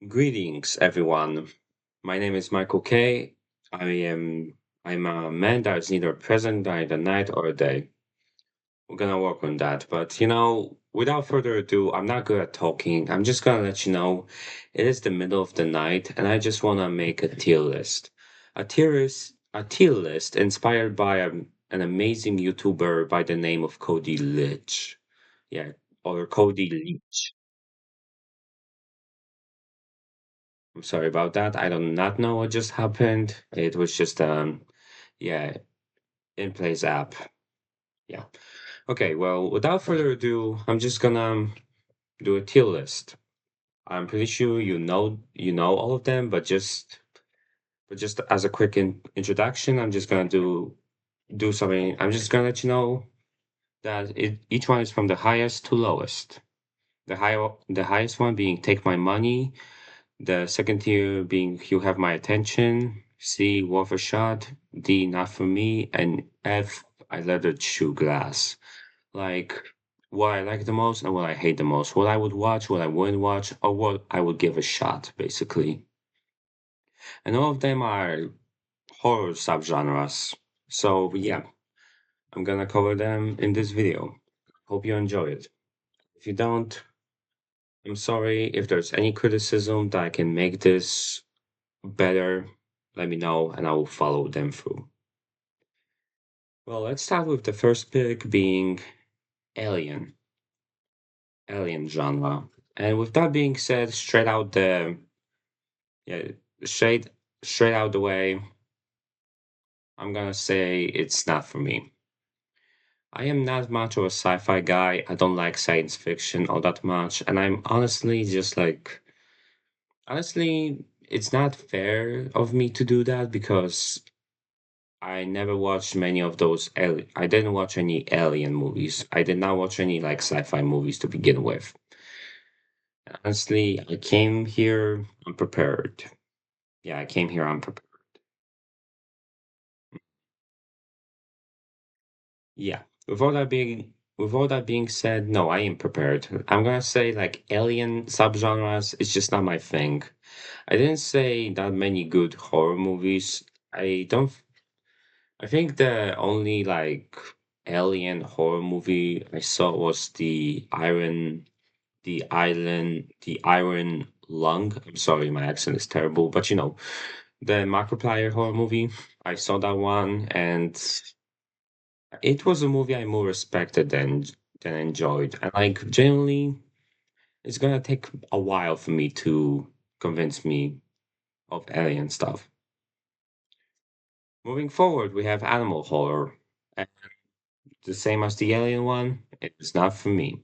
Greetings, everyone. My name is Michael K. I'm a man that is neither present neither night or day. We're gonna work on that. But without further ado, I'm not good at talking. I'm just gonna let you know it is the middle of the night and I just wanna make a tier list. A tier list inspired by an amazing YouTuber by the name of Cody Leach. Yeah, or Cody Leach. I'm sorry about that. I do not know what just happened. It was just yeah, in place app. Yeah. Okay, well, without further ado, I'm just gonna do a tier list. I'm pretty sure you know all of them, but just as a quick introduction, I'm just gonna do something. I'm just gonna let you know that each one is from the highest to lowest. The highest one being take my money. The second tier being you have my attention, C worth a shot, D not for me, and F I let it shoe glass. Like what I like the most and what I hate the most. What I would watch, what I wouldn't watch, or what I would give a shot, basically. And all of them are horror subgenres. So yeah, I'm gonna cover them in this video. Hope you enjoy it. If you don't, I'm sorry. If there's any criticism that I can make this better, let me know and I will follow them through. Well, let's start with the first pick being Alien, Alien genre. And with that being said, yeah, straight, straight out the way, I'm gonna say it's not for me. I am not much of a sci-fi guy. I don't like science fiction all that much, and I'm honestly just like, honestly, it's not fair of me to do that because I never watched many of those. I didn't watch any alien movies. I did not watch any like sci-fi movies to begin with. Honestly, I came here unprepared. Yeah, I came here unprepared. Yeah. With all that being said, no, I am prepared. I'm gonna say like alien subgenres is just not my thing. I didn't say that many good horror movies. I don't. I think the only like alien horror movie I saw was the Iron Lung. I'm sorry, my accent is terrible, but the Markiplier horror movie. I saw that one, and it was a movie I more respected than enjoyed. And like generally, it's gonna take a while for me to convince me of alien stuff. Moving forward, we have animal horror. And the same as the alien one, it's not for me.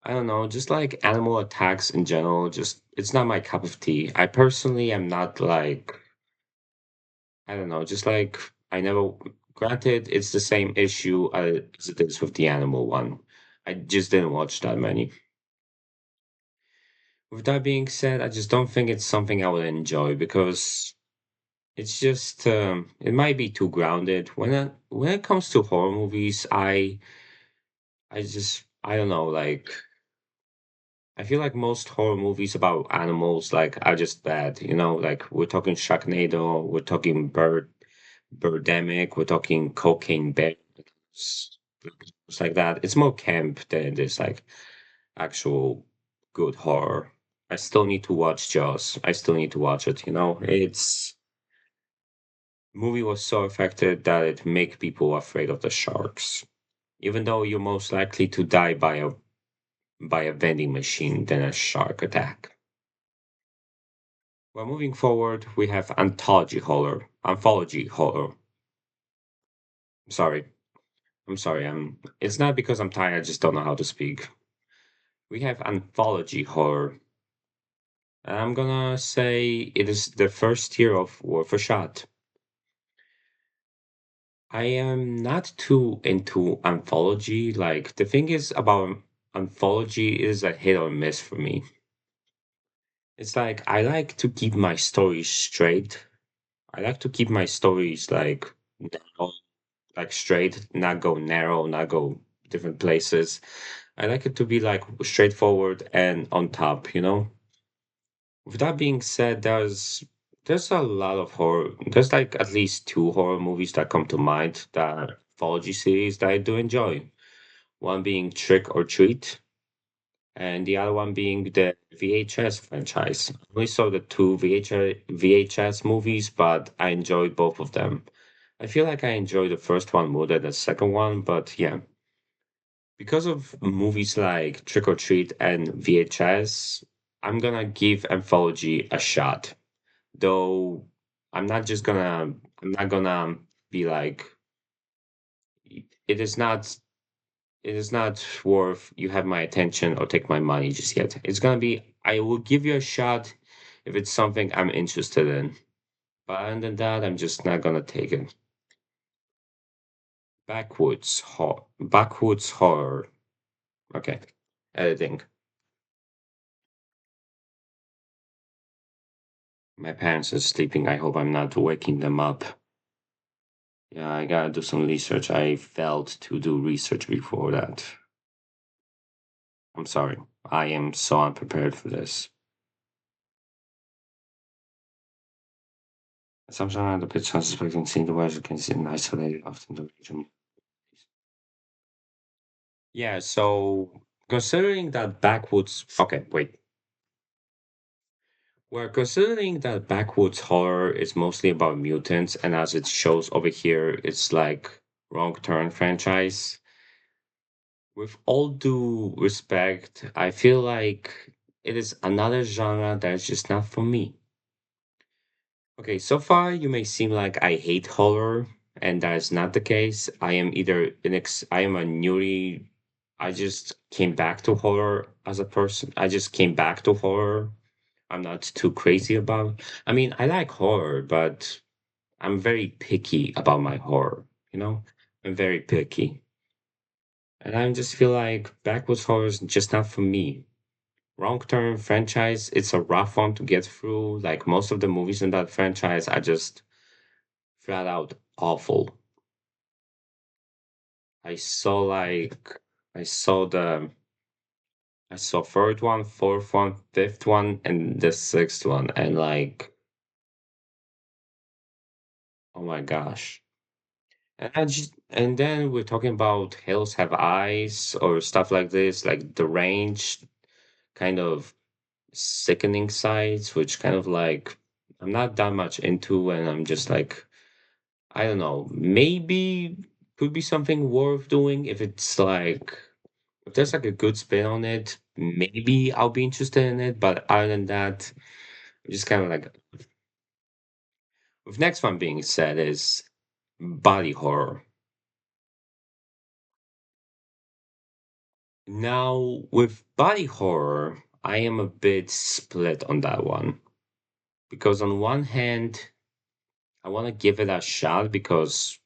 I don't know, just like animal attacks in general, just it's not my cup of tea. I personally am not like, I don't know, just like I never, granted, it's the same issue as it is with the animal one. I just didn't watch that many. With that being said, I just don't think it's something I would enjoy because it's just, it might be too grounded. When it comes to horror movies, I don't know, like, I feel like most horror movies about animals like are just bad. Like we're talking Sharknado, we're talking Birdemic, we're talking Cocaine Bear, s- it's like that. It's more camp than it is like actual good horror. I still need to watch Jaws. I still need to watch it. It's movie was so effective that it make people afraid of the sharks, even though you're most likely to die by a vending machine than a shark attack. Well, moving forward, we have anthology horror. Anthology horror. Sorry, I'm sorry. It's not because I'm tired. I just don't know how to speak. We have anthology horror. And I'm gonna say it is the first tier of Worth a Shot. I am not too into anthology. Like the thing is about anthology is a hit or miss for me. It's like I like to keep my stories straight. I like to keep my stories like straight, not go narrow, not go different places. I like it to be like straightforward and on top. With that being said, there's a lot of horror. There's like at least two horror movies that come to mind that anthology series that I do enjoy. One being Trick or Treat, and the other one being the VHS franchise. I only saw the two VHS movies, but I enjoyed both of them. I feel like I enjoyed the first one more than the second one, but yeah. Because of movies like Trick or Treat and VHS, I'm gonna give Anthology a shot. Though I'm not gonna be like, it is not, it is not worth you have my attention or take my money just yet. It's gonna be, I will give you a shot if it's something I'm interested in. But other than that, I'm just not gonna take it. Backwoods horror. Okay. Editing. My parents are sleeping. I hope I'm not waking them up. Yeah, I gotta do some research. I failed to do research before that. I'm sorry. I am so unprepared for this. Assumption on the pitch unsuspecting seeing the weather can see an isolated often the region. Yeah, so considering that backwoods okay, wait. We're considering that backwoods horror is mostly about mutants, and as it shows over here, it's like wrong turn franchise. With all due respect, I feel like it is another genre that's just not for me. Okay, so far you may seem like I hate horror, and that is not the case. I am a newly I just came back to horror as a person. I just came back to horror. I'm not too crazy about. I mean, I like horror, but I'm very picky about my horror, you know? I'm very picky. And I just feel like backwoods horror is just not for me. Wrong Turn franchise, it's a rough one to get through. Like most of the movies in that franchise are just flat out awful. I saw like I saw the I saw third one, fourth one, fifth one, and the sixth one, and like, oh my gosh. And then we're talking about Hills Have Eyes or stuff like this, like the range kind of sickening sights, which kind of like I'm not that much into, and I'm just like, I don't know, maybe could be something worth doing if it's like if there's like a good spin on it, maybe I'll be interested in it. But other than that, I'm just kind of like with next one being said is body horror. Now with body horror, I am a bit split on that one because on one hand, I want to give it a shot because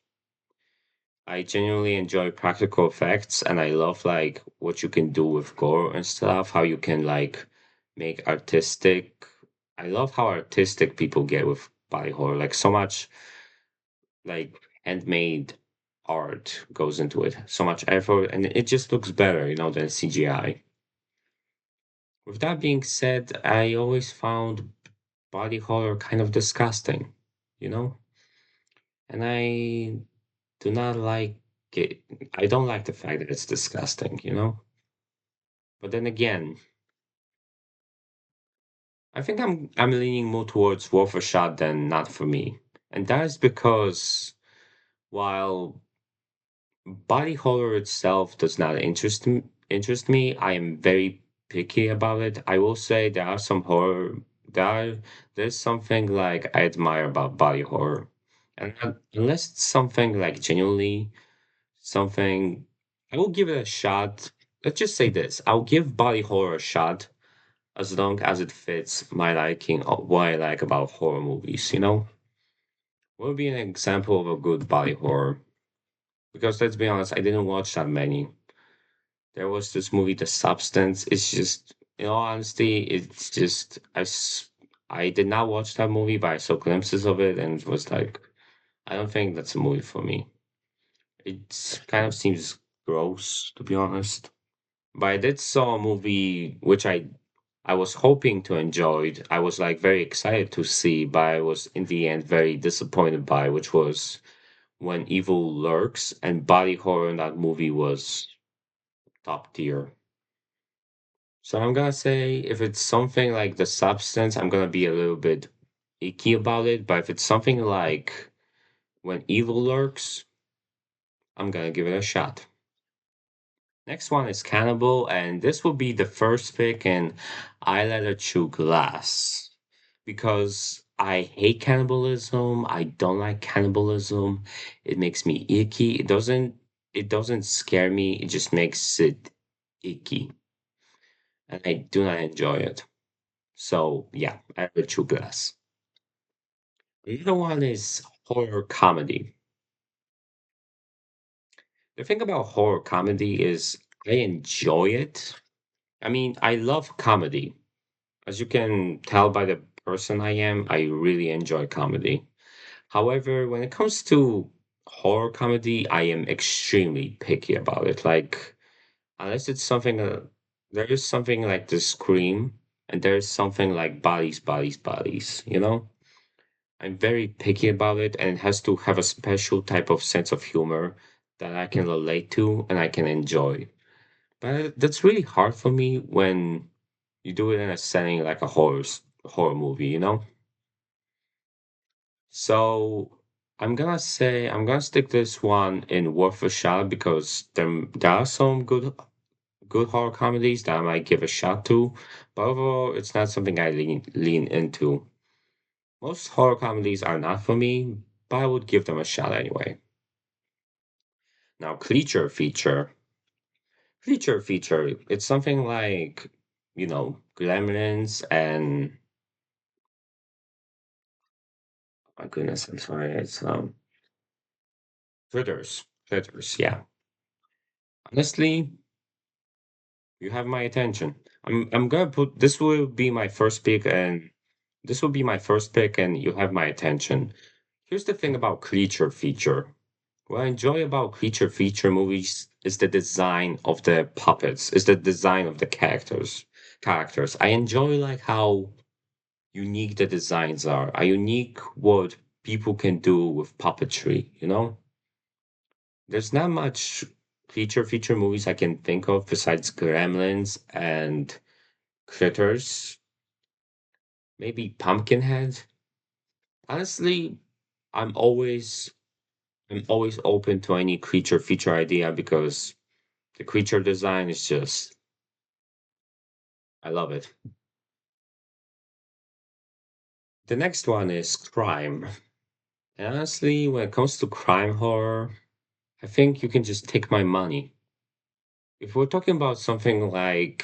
I genuinely enjoy practical effects and I love like what you can do with gore and stuff, how you can like make artistic. I love how artistic people get with body horror. Like so much like handmade art goes into it. So much effort and it just looks better, than CGI. With that being said, I always found body horror kind of disgusting, you know? And I do not like it. I don't like the fact that it's disgusting. But then again, I think I'm leaning more towards worth a shot than not for me. And that is because while body horror itself does not interest me, I am very picky about it. I will say there are some horror there there's something like I admire about body horror. And unless it's something like genuinely something I will give it a shot. Let's just say this. I'll give body horror a shot as long as it fits my liking of what I like about horror movies. What would be an example of a good body horror? Because let's be honest, I didn't watch that many. There was this movie, The Substance. It's just, in all honesty, it's just, I did not watch that movie, but I saw glimpses of it and it was like, I don't think that's a movie for me. It kind of seems gross, to be honest. But I did saw a movie which I I was hoping to enjoy it. I was like very excited to see, but I was in the end very disappointed by, which was When Evil Lurks, and body horror in that movie was top tier. So I'm gonna say if it's something like The Substance, I'm gonna be a little bit icky about it. But if it's something like When Evil Lurks, I'm gonna give it a shot. Next one is Cannibal, and this will be the first pick in I Let Her Chew Glass because I hate cannibalism. I don't like cannibalism. It makes me icky. It doesn't scare me. It just makes it icky, and I do not enjoy it. So yeah, I Let Her Chew Glass. The other one is horror comedy. The thing about horror comedy is I enjoy it. I mean, I love comedy. As you can tell by the person I am, I really enjoy comedy. However, when it comes to horror comedy, I am extremely picky about it. Like, unless it's something, there is something like The Scream, and there's something like Bodies, Bodies, Bodies, you know? I'm very picky about it, and it has to have a special type of sense of humor that I can relate to and I can enjoy. But that's really hard for me when you do it in a setting like a horror movie, you know? So I'm gonna stick this one in worth a shot because there are some good horror comedies that I might give a shot to, but overall it's not something I lean into. Most horror comedies are not for me, but I would give them a shot anyway. Now, creature feature, it's something like Gremlins and my goodness, I'm sorry, it's critters, yeah. Honestly, you have my attention. I'm gonna put this will be my first pick, and this will be my first pick, and you have my attention. Here's the thing about creature feature. What I enjoy about creature feature movies is the design of the puppets, is the design of the characters. I enjoy like how unique the designs are, how unique what people can do with puppetry, you know? There's not much creature feature movies I can think of besides Gremlins and Critters, maybe Pumpkinhead. Honestly, I'm always I'm always open to any creature feature idea because the creature design is just I love it. The next one is crime. And honestly, when it comes to crime horror, I think you can just take my money. If we're talking about something like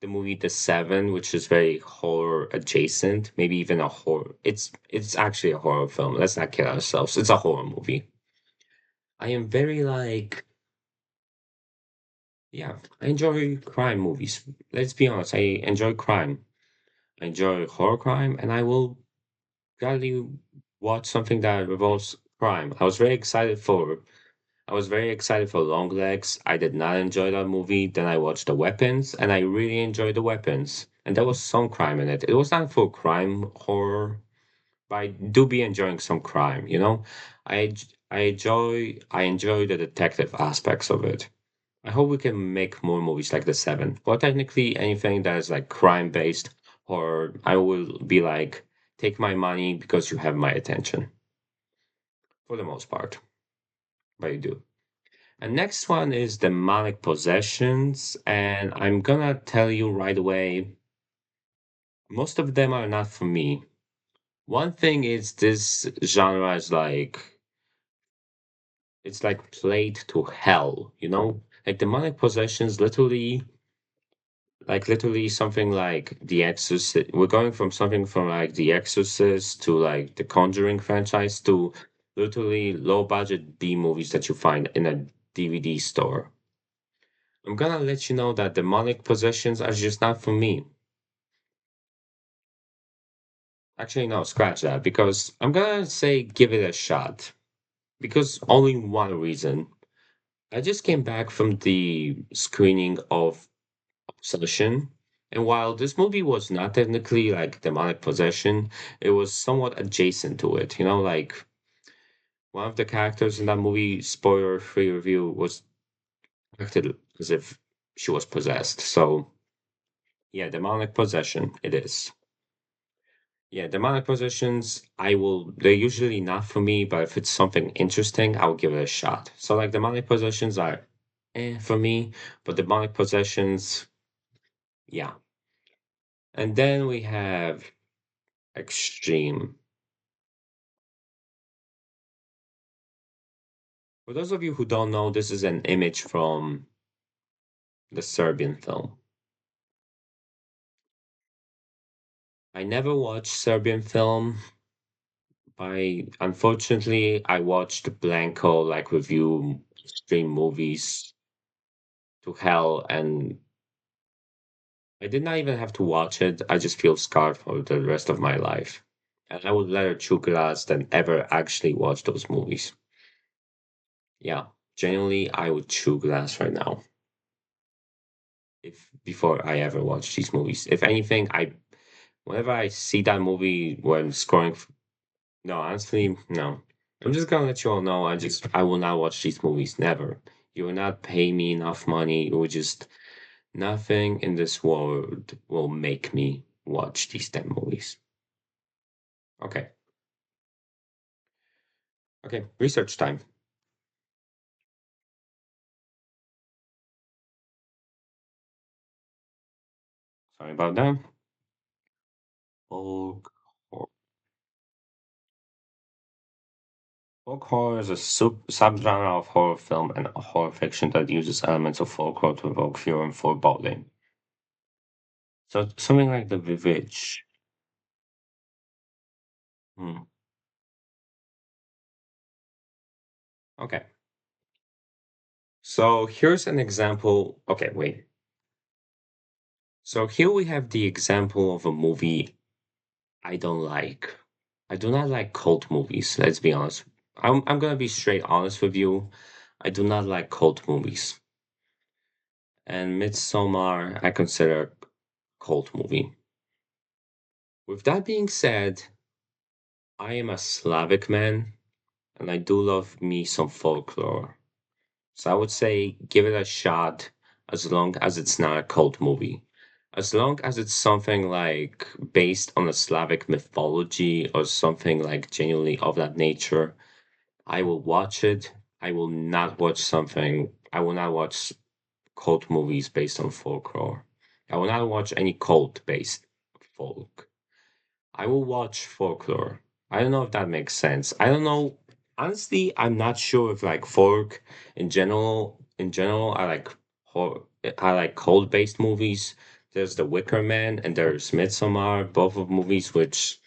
the movie The Seven, which is very horror adjacent, maybe even a horror. It's actually a horror film. Let's not kid ourselves. It's a horror movie. I am very like, yeah, I enjoy crime movies. Let's be honest, I enjoy crime. I enjoy horror crime, and I will gladly watch something that revolves crime. I was very excited for Long Legs. I did not enjoy that movie. Then I watched The Weapons, and I really enjoyed The Weapons. And there was some crime in it. It was not full crime horror, but I do be enjoying some crime, you know? I enjoy the detective aspects of it. I hope we can make more movies like The Seven. Well, technically anything that is like crime based, or I will be like, take my money because you have my attention. For the most part. But you do. And next one is demonic possessions, and I'm gonna tell you right away, most of them are not for me. One thing is this genre is like it's like played to hell, you know? Like demonic possessions literally something like The Exorcist. We're going from something from like The Exorcist to like the Conjuring franchise to literally low budget B movies that you find in a DVD store. I'm gonna let you know that demonic possessions are just not for me. Actually, no, scratch that because I'm gonna say give it a shot. Because only one reason. I just came back from the screening of Obsession, And while this movie was not technically like demonic possession, it was somewhat adjacent to it. You know, like one of the characters in that movie, spoiler-free review, was acted as if she was possessed. So yeah, demonic possession it is. Yeah, demonic possessions, they're usually not for me, but if it's something interesting, I'll give it a shot. So like demonic possessions are for me, but demonic possessions, yeah. And then we have extreme. For those of you who don't know, this is an image from the Serbian film. I never watched Serbian film. I watched Blanco like review extreme movies to hell, and I did not even have to watch it. I just feel scarred for the rest of my life. And I would rather chew glass than ever actually watch those movies. Yeah, genuinely, I would chew glass right now if before I ever watch these movies. If anything, whenever I see that movie when scrolling, no, honestly, no. I'm just gonna let you all know. I will not watch these movies. Never. You will not pay me enough money. It will just nothing in this world will make me watch these damn movies. Okay. Okay. Research time. Sorry about that. Folk horror. Folk horror is a subgenre of horror film and horror fiction that uses elements of folklore to evoke fear and foreboding. So something like the Vivitch. Hmm. Okay. So here's an example. Okay, wait. So here we have the example of a movie I don't like. I do not like cult movies, let's be honest. I'm gonna be straight honest with you. I do not like cult movies. And Midsommar I consider cult movie. With that being said, I am a Slavic man and I do love me some folklore. So I would say give it a shot as long as it's not a cult movie. As long as it's something like based on a Slavic mythology or something like genuinely of that nature, I will watch it. I will not watch cult movies based on folklore. I will not watch any cult based folk. I will watch folklore. I don't know if that makes sense. I don't know. Honestly, I'm not sure if like folk in general, I like cult based movies. There's The Wicker Man and there's Midsommar, both of movies which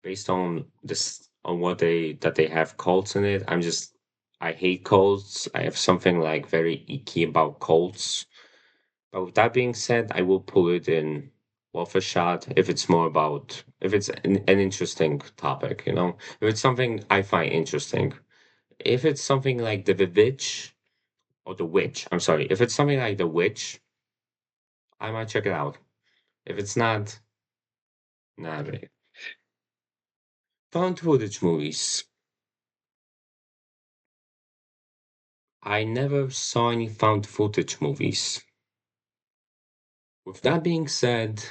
based on this on what they have cults in it. I hate cults. I have something like very icky about cults. But with that being said, I will pull it in worth a shot if it's an interesting topic, you know? If it's something I find interesting. If it's something like The Witch or The Witch, I'm sorry. If it's something like The Witch, I might check it out. If it's not, nah, really. Found footage movies. I never saw any found footage movies. With that being said,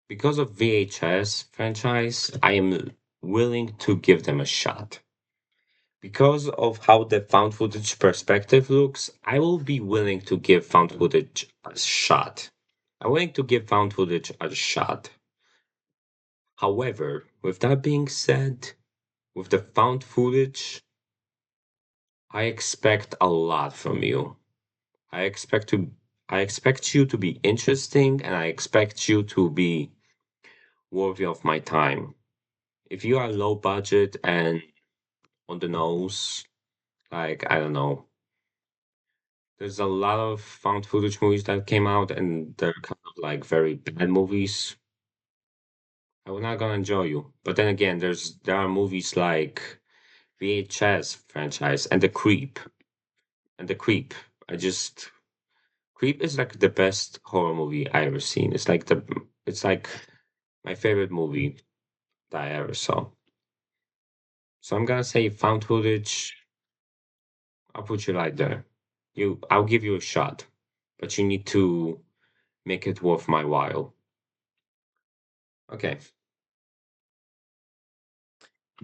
because of VHS franchise, I am willing to give them a shot. Because of how the found footage perspective looks, I will be willing to give found footage a shot. I'm willing to give found footage a shot. However, with that being said, with the found footage, I expect a lot from you. I expect to I expect you to be interesting and I expect you to be worthy of my time. If you are low budget and on the nose, like I don't know, there's a lot of found footage movies that came out and they're kind of like very bad movies. I'm not gonna enjoy you. But then again, there are movies like VHS franchise and The Creep. And The Creep. I just Creep is like the best horror movie I ever seen. It's like my favorite movie that I ever saw. So I'm gonna say found footage. I'll put you right there. I'll give you a shot, but you need to make it worth my while. Okay.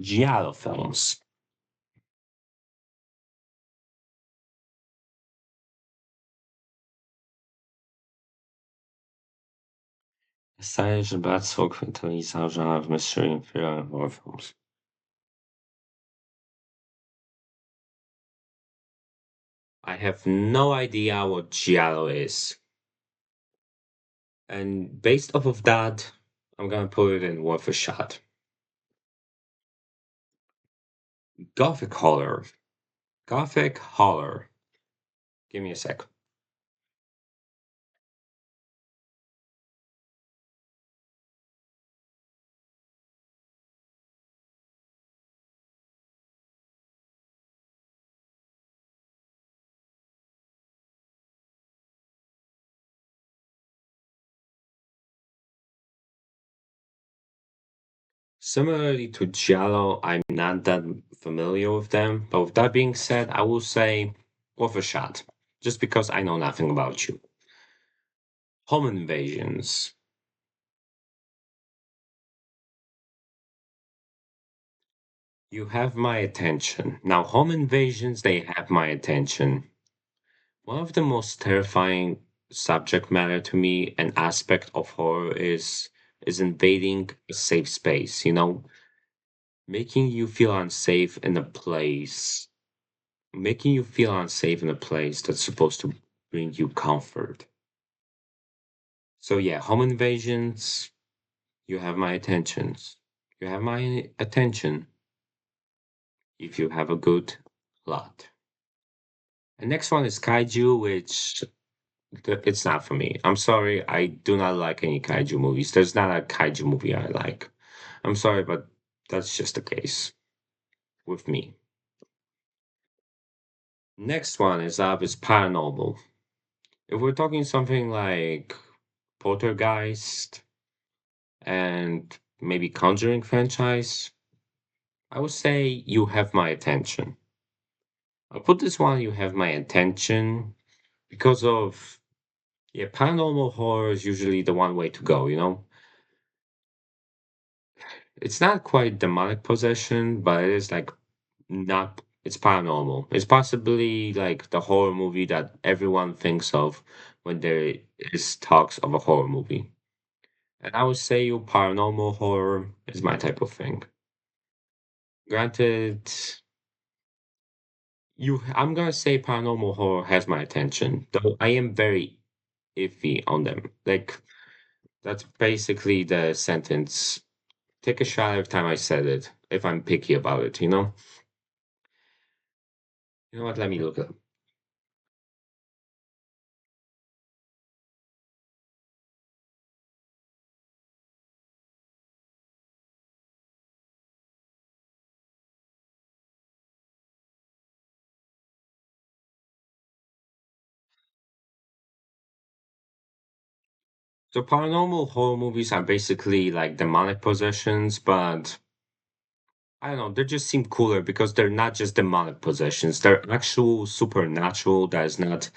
Giallo films. Science Battle Quintonese genre of mystery and thriller and horror films. I have no idea what Giallo is. And based off of that, I'm gonna put it in worth a shot. Gothic horror. Gothic horror. Give me a sec. Similarly to Giallo, I'm not that familiar with them. But with that being said, I will say worth a shot. Just because I know nothing about you. Home invasions. You have my attention. Now, home invasions, they have my attention. One of the most terrifying subject matter to me and aspect of horror is invading a safe space, making you feel unsafe in a place, making you feel unsafe in a place that's supposed to bring you comfort. So yeah, home invasions, you have my attentions. You have my attention if you have a good lot. And next one is kaiju, which it's not for me. I'm sorry, I do not like any kaiju movies. There's not a kaiju movie I like. I'm sorry, but that's just the case with me. Next one is paranormal. If we're talking something like Poltergeist and maybe Conjuring franchise, I would say you have my attention. I'll put this one, you have my attention, because of, yeah, paranormal horror is usually the one way to go. It's not quite demonic possession, but it is like not, it's paranormal. It's possibly like the horror movie that everyone thinks of when there is talks of a horror movie. And I would say your paranormal horror is my type of thing. Granted, I'm gonna say paranormal horror has my attention, though I am very iffy on them. Like that's basically the sentence. Take a shot every time I said it, if I'm picky about it. You know what? Let me look up. So paranormal horror movies are basically like demonic possessions, but I don't know, they just seem cooler because they're not just demonic possessions. They're actual supernatural that is not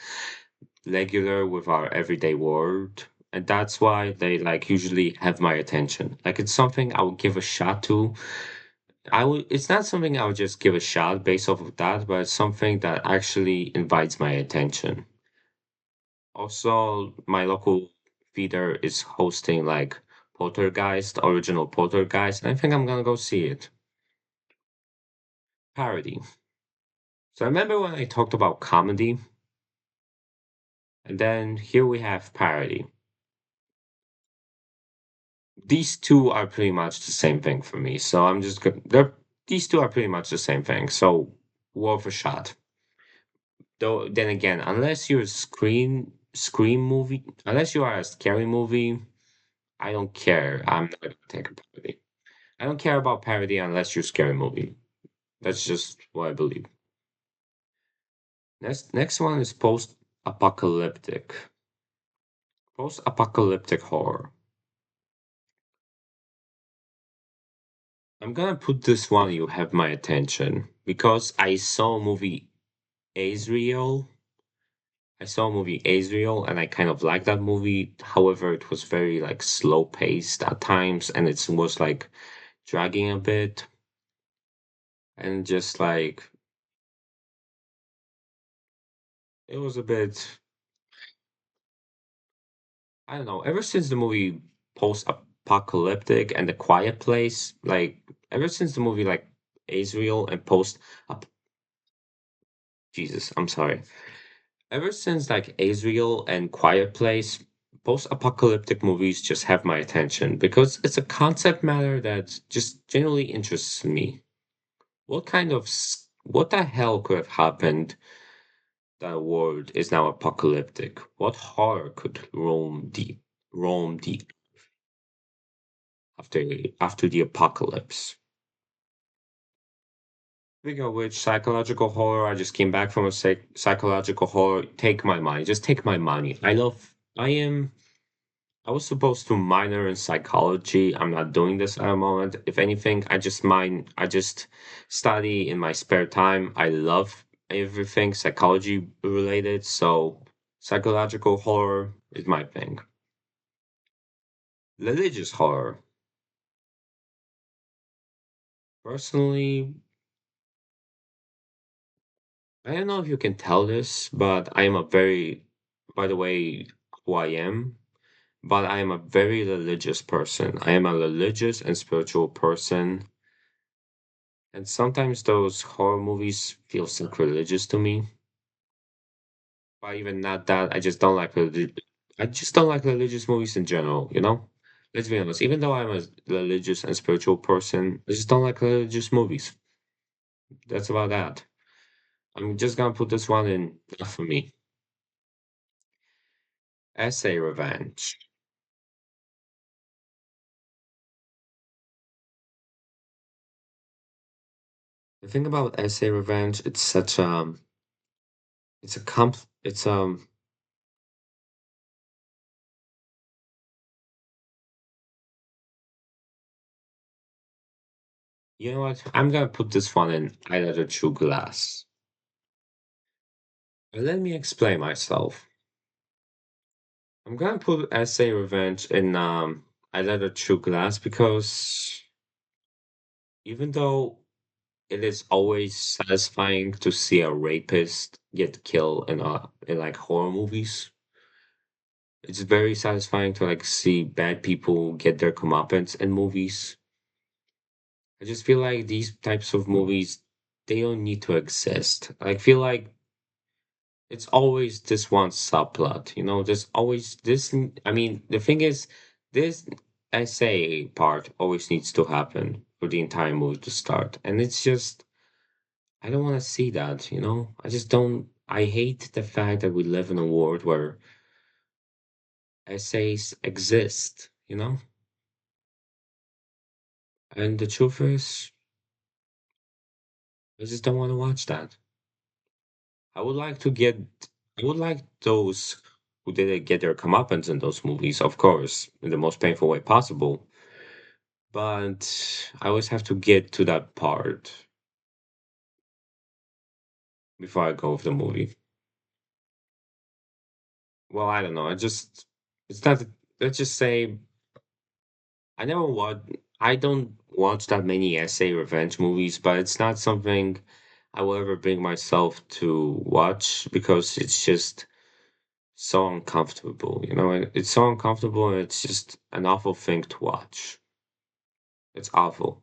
regular with our everyday world. And that's why they like usually have my attention. Like it's something I would give a shot to. It's not something I would just give a shot based off of that, but it's something that actually invites my attention. Also, my local theater is hosting like Poltergeist, original Poltergeist, and I think I'm gonna go see it. Parody. So remember when I talked about comedy? And then here we have parody. These two are pretty much the same thing for me. So I'm just gonna these two are pretty much the same thing. So worth a shot. Though then again, unless you're a scream movie, unless you are a scary movie, I don't care. I'm not gonna take a parody. I don't care about parody unless you're a scary movie. That's just what I believe. Next one is post Apocalyptic. Post-apocalyptic horror. I'm gonna put this one you have my attention because I saw a movie Azrael and I kind of liked that movie. However, it was very like slow paced at times and it was like dragging a bit and just like it was a bit I don't know, ever since the movie Post Apocalyptic and The Quiet Place, like ever since the movie like Azrael and Post Jesus, I'm sorry. Ever since like Azrael and Quiet Place, post-apocalyptic movies just have my attention because it's a concept matter that just genuinely interests me. What the hell could have happened that a world is now apocalyptic? What horror could roam deep after the apocalypse? Speaking of which, psychological horror. I just came back from a psychological horror. Take my money. Just take my money. I was supposed to minor in psychology. I'm not doing this at the moment. If anything, I just study in my spare time. I love everything psychology related, so psychological horror is my thing. Religious horror. Personally, I don't know if you can tell this, but I am a very, by the way, who I am, but I am a very religious person. I am a religious and spiritual person. And sometimes those horror movies feel sacrilegious to me. But even not that, I just don't like religious movies in general, you know? Let's be honest, even though I'm a religious and spiritual person, I just don't like religious movies. That's about that. I'm just gonna put this one in not for me. Essay Revenge. The thing about Essay Revenge, it's a it's you know what? I'm gonna put this one in either true glass. Let me explain myself. I'm gonna put Essay Revenge in I Let Her True Glass because even though it is always satisfying to see a rapist get killed in like horror movies, it's very satisfying to like see bad people get their comeuppance in movies. I just feel like these types of movies they don't need to exist. I feel like it's always this one subplot, you know, there's always this. I mean, the thing is, this essay part always needs to happen for the entire movie to start. And it's just, I don't want to see that, you know? I just don't, I hate the fact that we live in a world where essays exist, you know? And the truth is, I just don't want to watch that. I would like to get, I would like those who didn't get their comeuppance in those movies, of course, in the most painful way possible. But I always have to get to that part before I go with the movie. Well, I don't know. It's not, let's just say, I never watch, I don't watch that many essay revenge movies, but it's not something I will ever bring myself to watch because it's just so uncomfortable, you know? It's so uncomfortable and it's just an awful thing to watch. It's awful.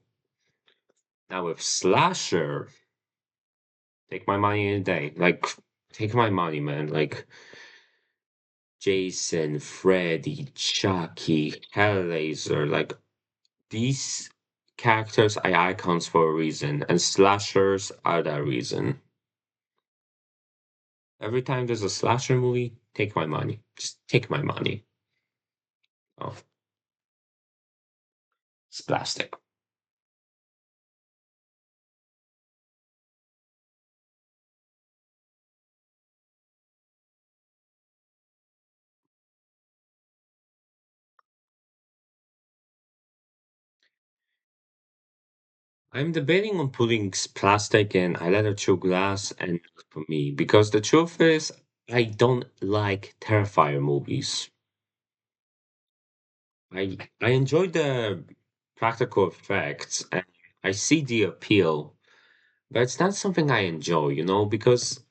Now with slasher, take my money any day. Like, take my money, man. Like, Jason, Freddy, Chucky, Hellraiser, like these characters are icons for a reason, and slashers are that reason. Every time there's a slasher movie, take my money. Just take my money. Oh, it's plastic. I'm debating on putting plastic in highlighter through glass and for me because the truth is I don't like Terrifier movies. I enjoy the practical effects and I see the appeal, but it's not something I enjoy, because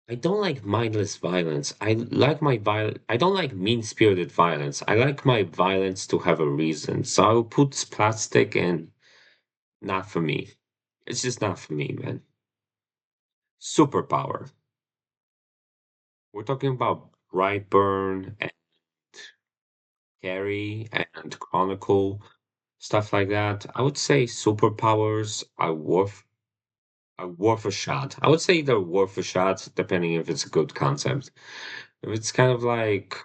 I don't like mindless violence. I don't like mean-spirited violence. I like my violence to have a reason. So I will put plastic in, not for me. It's just not for me, man. Superpower. We're talking about Brightburn and Carrie and Chronicle, stuff like that. I would say superpowers are worth a shot. I would say they're worth a shot, depending if it's a good concept. If it's kind of like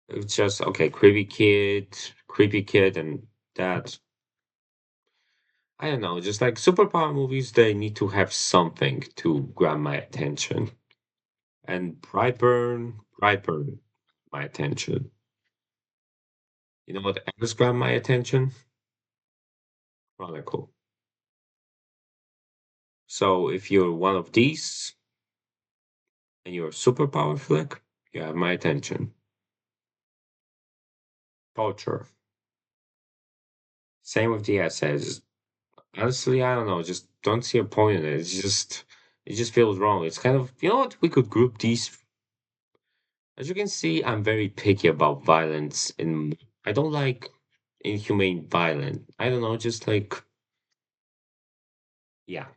it's just okay, creepy kid, and that I don't know, just like superpower movies, they need to have something to grab my attention. And Brightburn, my attention. You know what else grabbed my attention? Chronicle. So if you're one of these and you're a superpower flick, you have my attention. Culture. Same with the essays. Honestly, I don't know. Just don't see a point in it. It just feels wrong. It's kind of, you know what? We could group these. As you can see, I'm very picky about violence. I don't like inhumane violence. I don't know. Just like, yeah.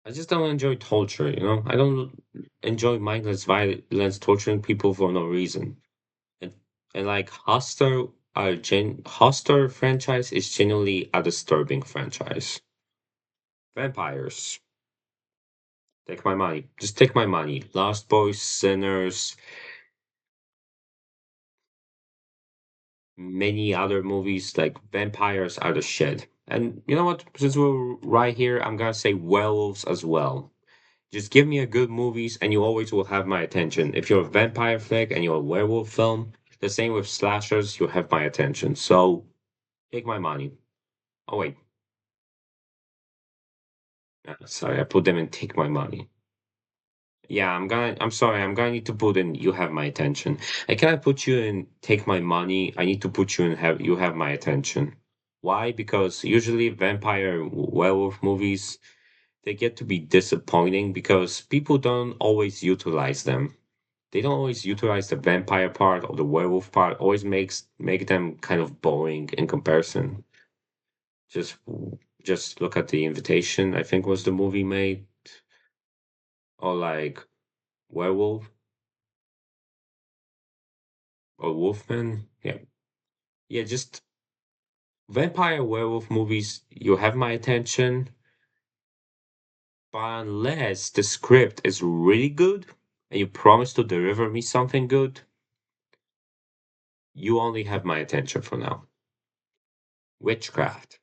I just don't enjoy torture. I don't enjoy mindless violence, torturing people for no reason. And and like Hostel franchise is genuinely a disturbing franchise. Vampires. Take my money. Just take my money. Lost Boys, Sinners, many other movies like vampires are the shit. And you know what? Since we're right here, I'm gonna say werewolves as well. Just give me a good movies and you always will have my attention. If you're a vampire flick and you're a werewolf film, the same with slashers, you have my attention. So take my money. Oh wait, sorry, I put them in take my money. Yeah, I'm sorry, I'm gonna need to put in you have my attention. I cannot put you in take my money. I need to put you in you have my attention. Why? Because usually vampire werewolf movies, they get to be disappointing because people don't always utilize them. They don't always utilize the vampire part or the werewolf part, always make them kind of boring in comparison. Just just look at the invitation, I think was the movie made, or like werewolf or Wolfman. Yeah. Yeah, just vampire werewolf movies, you have my attention, but unless the script is really good and you promise to deliver me something good, you only have my attention for now. Witchcraft.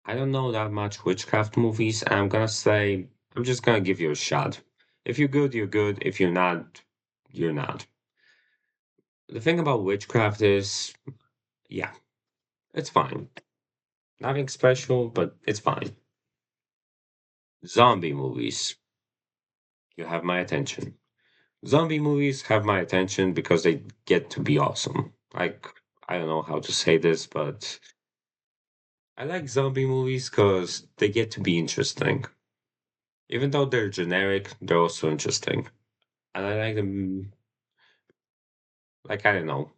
I don't know that much witchcraft movies, and I'm gonna say, I'm just gonna give you a shot. If you're good, you're good. If you're not, you're not. The thing about witchcraft is, yeah, it's fine. Nothing special, but it's fine. Zombie movies. You have my attention. Zombie movies have my attention because they get to be awesome. Like, I don't know how to say this, but I like zombie movies because they get to be interesting. Even though they're generic, they're also interesting. And I like them, like, I don't know.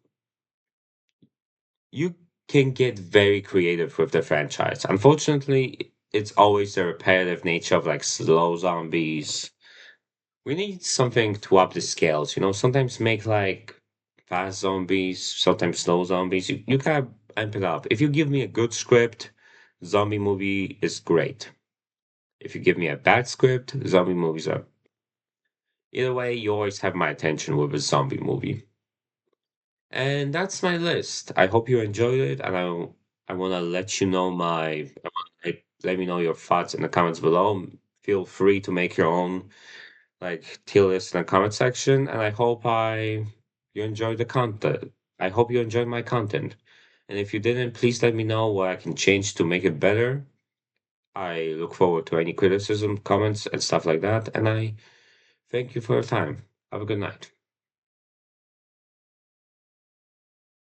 You can get very creative with the franchise. Unfortunately, it's always the repetitive nature of like slow zombies. We need something to up the scales, sometimes make like fast zombies, sometimes slow zombies. You gotta amp it up. If you give me a good script, zombie movie is great. If you give me a bad script, zombie movies are. Either way, you always have my attention with a zombie movie. And that's my list. I hope you enjoyed it, and I want to let you know let me know your thoughts in the comments below. Feel free to make your own like tier list in the comment section, and I hope I you enjoyed the content. I hope you enjoyed my content. And if you didn't, please let me know what I can change to make it better. I look forward to any criticism, comments, and stuff like that. And I thank you for your time. Have a good night.